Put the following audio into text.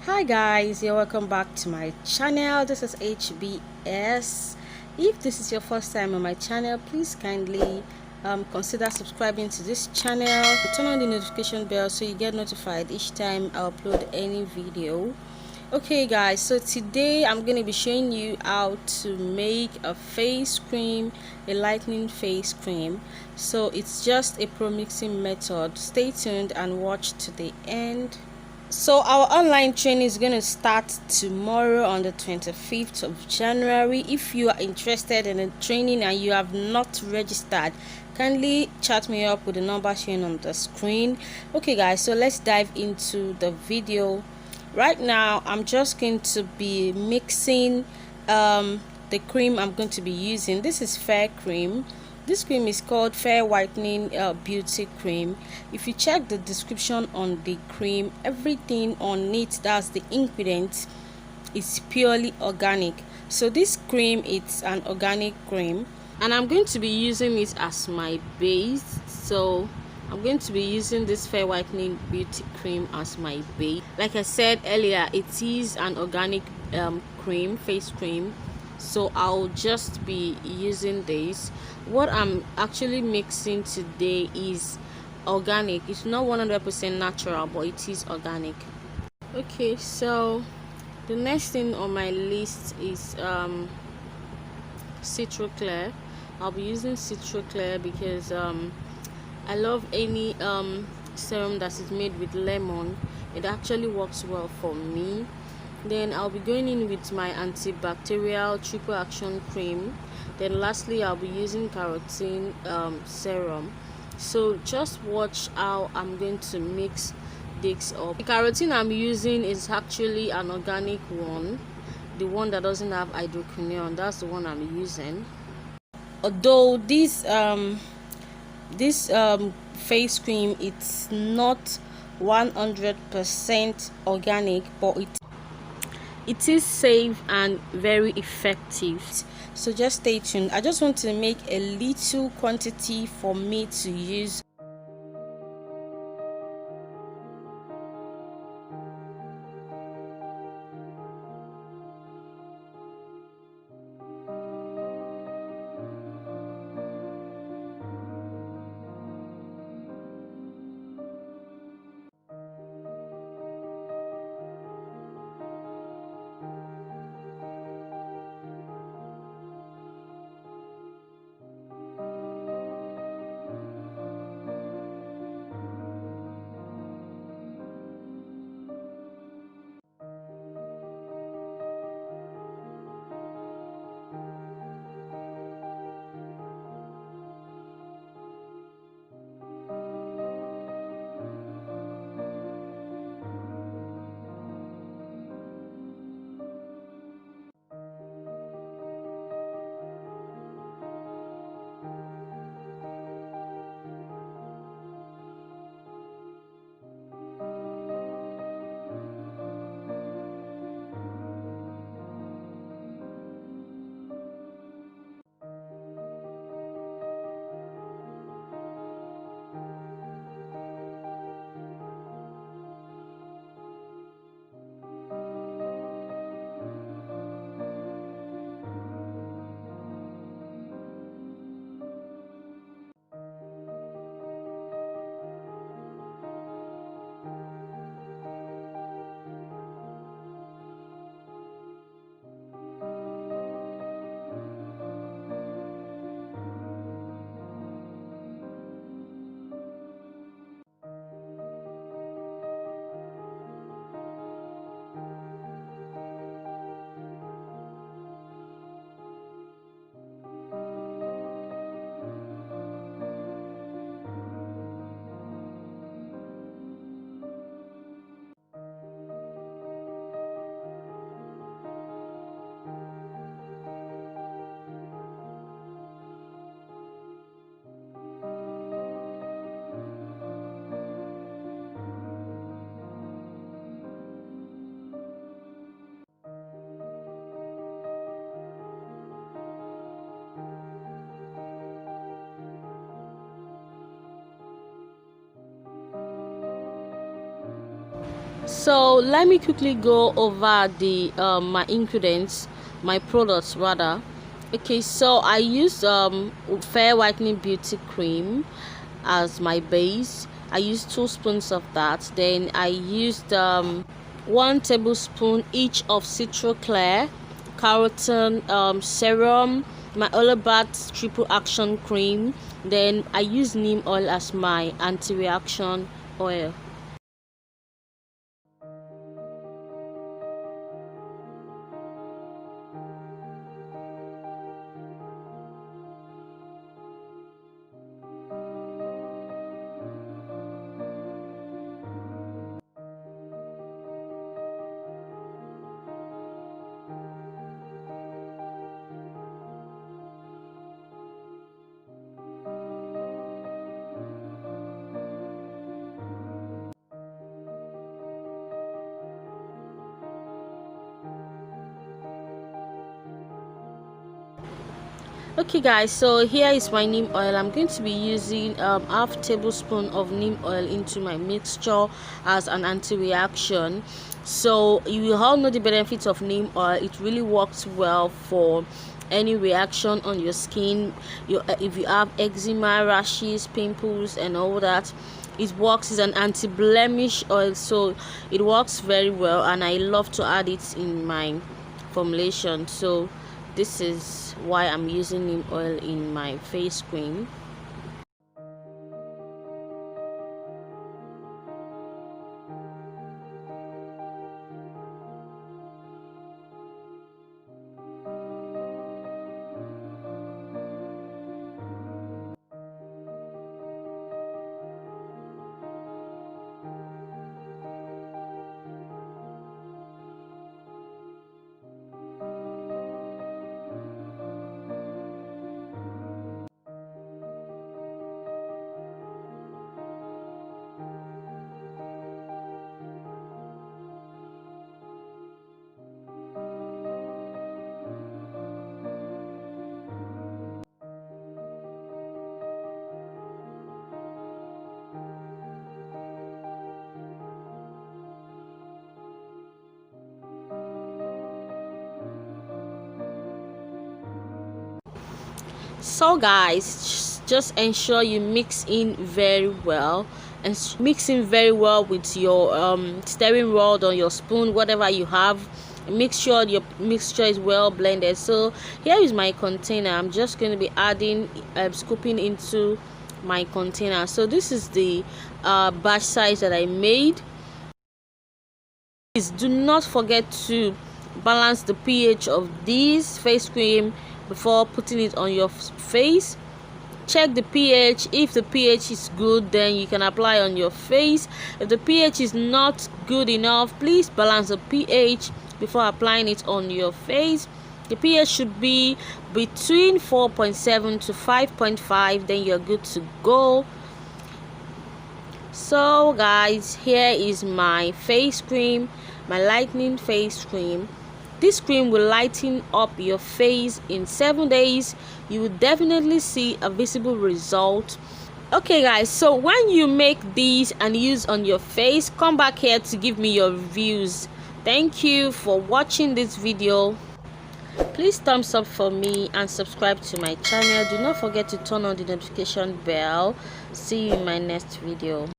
Hi guys, you're welcome back to my channel. This is HBS. If this is your first time on my channel, please kindly consider subscribing to this channel. Turn on the notification bell so you get notified each time I upload any video. Okay guys, so today I'm going to be showing you how to make a face cream, a lightening face cream. So it's just a pro-mixing method. Stay tuned and watch to the end. So our online training is going to start tomorrow on the 25th of January. If you are interested in the training and you have not registered, kindly chat me up with the number shown on the screen. Okay guys, so let's dive into the video. Right now I'm just going to be mixing the cream I'm going to be using. This is fair cream. This cream is called Fair Whitening Beauty Cream. If you check the description on the cream, everything on it, that's the ingredients, is purely organic. So this cream, it's an organic cream, and I'm going to be using it as my base. So I'm going to be using this Fair Whitening Beauty Cream as my base. Like I said earlier, it is an organic cream, face cream. So I'll just be using this. What I'm actually mixing today is organic. It's not 100% natural, but it is organic. Okay, so the next thing on my list is Citroclear. I'll be using Citroclear because I love any serum that is made with lemon. It actually works well for me. Then I'll be going in with my antibacterial triple action cream. Then lastly I'll be using carotene serum. So just watch how I'm going to mix this up. The carotene I'm using is actually an organic one, the one that doesn't have hydroquinone. That's the one I'm using. Although this face cream, it's not 100% organic, but it is safe and very effective. So just stay tuned. I just want to make a little quantity for me to use. So let me quickly go over the my ingredients, my products rather. Okay, so I used Fair Whitening Beauty Cream as my base. I used 2 spoons of that. Then I used 1 tablespoon each of Citro Clear, Carotene serum, my Olabat triple action cream. Then I use neem oil as my anti-reaction oil. Okay guys, so here is my neem oil. I'm going to be using half tablespoon of neem oil into my mixture as an anti-reaction. So you will all know the benefits of neem oil. It really works well for any reaction on your skin. If you have eczema, rashes, pimples and all that, it works. As an anti-blemish oil, so it works very well, and I love to add it in my formulation. So this is why I'm using neem oil in my face cream. So guys, just ensure you mix in very well, and mix in very well with your stirring rod or your spoon, whatever you have. Make sure your mixture is well blended. So here is my container. I'm just going to be adding scooping into my container. So this is the batch size that I made. Please do not forget to balance the pH of this face cream before putting it on your face. Check the pH. If the pH is good, then you can apply on your face. If the pH is not good enough, please balance the pH before applying it on your face. The pH should be between 4.7 to 5.5, then you're good to go. So guys, here is my face cream, my lightening face cream. This cream will lighten up your face in 7 days. You will definitely see a visible result. Okay guys, so when you make these and use on your face, come back here to give me your reviews. Thank you for watching this video. Please thumbs up for me and subscribe to my channel. Do not forget to turn on the notification bell. See you in my next video.